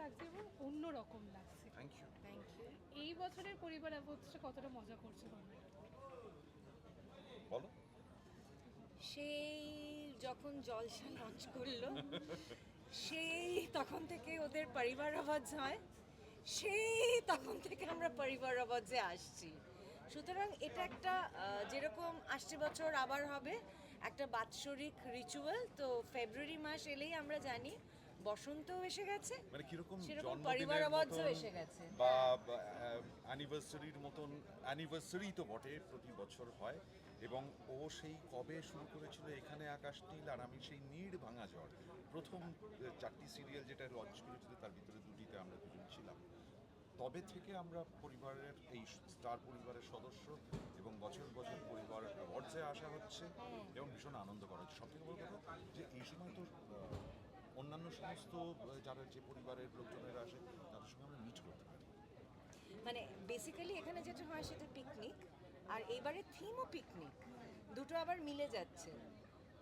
লাগছে এবং অন্য রকম লাগছে। Thank you. এই বছরের পরিবার অ্যাওয়ার্ডসটা কতটা মজা করছে তোমরা? বলো। সেই যখন জলসা লঞ্চ করলো সেই তখন থেকে ওদের পরিবার আওয়াজ হয়, সেই তখন থেকে আমরা পরিবার আওয়াজে আসছি। সুতরাং এটা একটা যেরকম আসছে বছর আবার হবে একটা বাৎসরিক রিচুয়াল। তো ফেব্রুয়ারি মাস এলেই আমরা জানি বসন্তও এসে গেছে, মানে কিরকম সেরকম পরিবার জন্মদিনের আওয়াজও মতন এসে গেছে। বা অ্যানিভার্সারির মতন, অ্যানিভার্সারি তো বটে, প্রতি বছর হয়। এবং ও সেই কবে শুরু করেছিল এখানে আকাশ নীল, আর আমি সেই নীড় ভাঙা ঝড়, প্রথম 4টি সিরিয়াল যেটা লঞ্চ করেছিল তার ভিতরে 2টিতে আমরা দুজন ছিলাম। তবে থেকে আমরা পরিবারের এই স্টার পরিবারের সদস্য এবং বছর বছর পরিবার অ্যাওয়ার্ডসে আসা হচ্ছে এবং ভীষণ আনন্দ করা হচ্ছে। সবথেকে বড় কথা যে এই সময় তো অন্যান্য সমস্ত যারা যে পরিবারের লোকজনেরা আসে তাদের সঙ্গে আমরা মিট করতে পারি। মানে বেসিক্যালি এখানে যেটা হয় সেটা পিকনিক, আর এইবারে থিমও পিকনিক, দুটো আবার মিলে যাচ্ছে।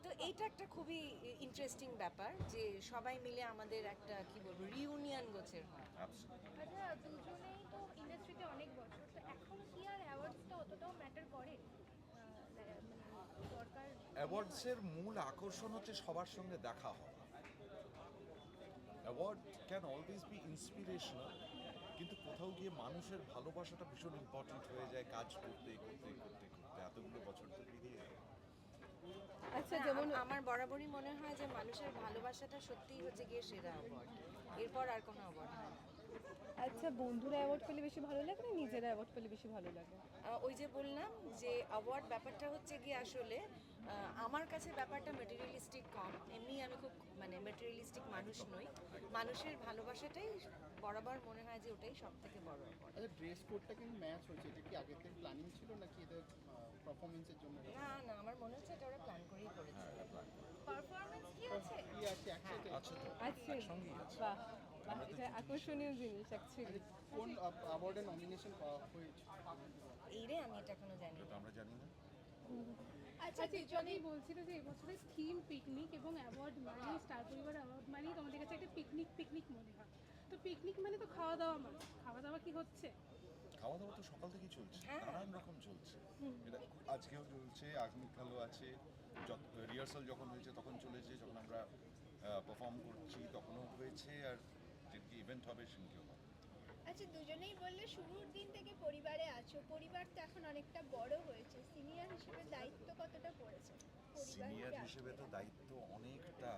তো এইটা একটা খুবই ইন্টারেস্টিং ব্যাপার যে সবাই মিলে আমাদের একটা কি বলবো রিউনিয়ন গোছের হয়। Absolutely. আচ্ছা, দুজনেই তো ইন্ডাস্ট্রিতে অনেক বছর, তো এখন কি আর অ্যাওয়ার্ডসটা অতটাও ম্যাটার করে? মানে দরকার অ্যাওয়ার্ডসের মূল আকর্ষণ হচ্ছে সবার সঙ্গে দেখা হওয়া। Award can always be inspirational, কিন্তু কোথাও গিয়ে মানুষের ভালোবাসাটা ভীষণ ইম্পর্ট্যান্ট হয়ে যায় কাজ করতে করতে করতে করতে এতগুলো বছর তো পেরিয়ে যায়। আচ্ছা, যেমন আমার বরাবরই মনে হয় যে মানুষের ভালোবাসাটা সত্যিই হচ্ছে গিয়ে সেরা অ্যাওয়ার্ড, এরপর আর কোনো অ্যাওয়ার্ড হয় না। আচ্ছা, বন্ধুরা অ্যাওয়ার্ড পেলে বেশি ভালো লাগে না নিজেরা অ্যাওয়ার্ড পেলে বেশি ভালো লাগে? ওই যে বললাম যে অ্যাওয়ার্ড ব্যাপারটা হচ্ছে গিয়ে আসলে আমার কাছে ব্যাপারটা মেটেরিয়ালিস্টিক কম। এমনি আমি খুব মানে মেটেরিয়ালিস্টিক মানুষ নই। মানুষের ভালোবাসাটাই বরাবর মনে হয় যে ওটাই সব থেকে বড় award। আচ্ছা, ড্রেস কোডটা কিন্তু ম্যাচ হচ্ছে, এটা কি আগের থেকে প্ল্যানিং ছিল নাকি এদের পারফরমেন্সের জন্য? না না, আমার মনে হচ্ছে এটা ওরা প্ল্যান করেই করেছে। পারফরমেন্স কি আছে? কি আছে একসাথে? আচ্ছা তো আচ্ছা, একসঙ্গেই আছে। বাহ বাহ, এটা আকর্ষণীয় জিনিস অ্যাকচুয়ালি। কোন অ্যাওয়ার্ডে নমিনেশন পাওয়া হয়েছে? এই রে, আমি এটা এখনো জানি এটা না। আমরা জানি না। আচ্ছা, আচ্ছা, দুজনেই বলছিল যে এবছরের থিম পিকনিক এবং অ্যাওয়ার্ড মানেই স্টার পরিবার অ্যাওয়ার্ড মানেই তোমাদের কাছে একটা পিকনিক পিকনিক মনে হয়। তো পিকনিক মানে তো খাওয়া দাওয়া, মানে খাওয়া দাওয়া কি হচ্ছে? খাওয়া দাওয়া তো সকাল থেকেই চলছে, নানান রকম চলছে। এটা আজকেও চলছে, আগামীকালও আছে। রিহার্সাল যখন হয়েছে তখন চলেছে, যখন আমরা পারফর্ম করছি তখনও হয়েছে, আর যেদিকে ইভেন্ট হবে সেদিকেও হবে। আচ্ছা, দুজনেই বললে শুরুর দিন থেকে পরিবারে আছো, পরিবার তো এখন অনেকটা বড় হয়েছে, সিনিয়র হিসেবে দায়িত্ব কতটা পড়েছে? সিনিয়র হিসেবে তো দায়িত্ব অনেকটা,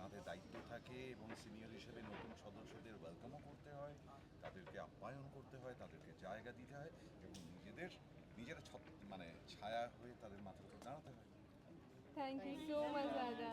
তাদের দায়িত্ব থাকে এবং সিনিয়র হিসেবে নতুন সদস্যদের ওয়েলকামও করতে হয়, তাদেরকে আপ্যায়ন করতে হয়, তাদেরকে জায়গা দিতে হয় এবং নিজেরা মানে ছায়া হয়ে তাদের মাথার উপর দাঁড়াতে হয়। থ্যাংক ইউ সো মাচ দাদা।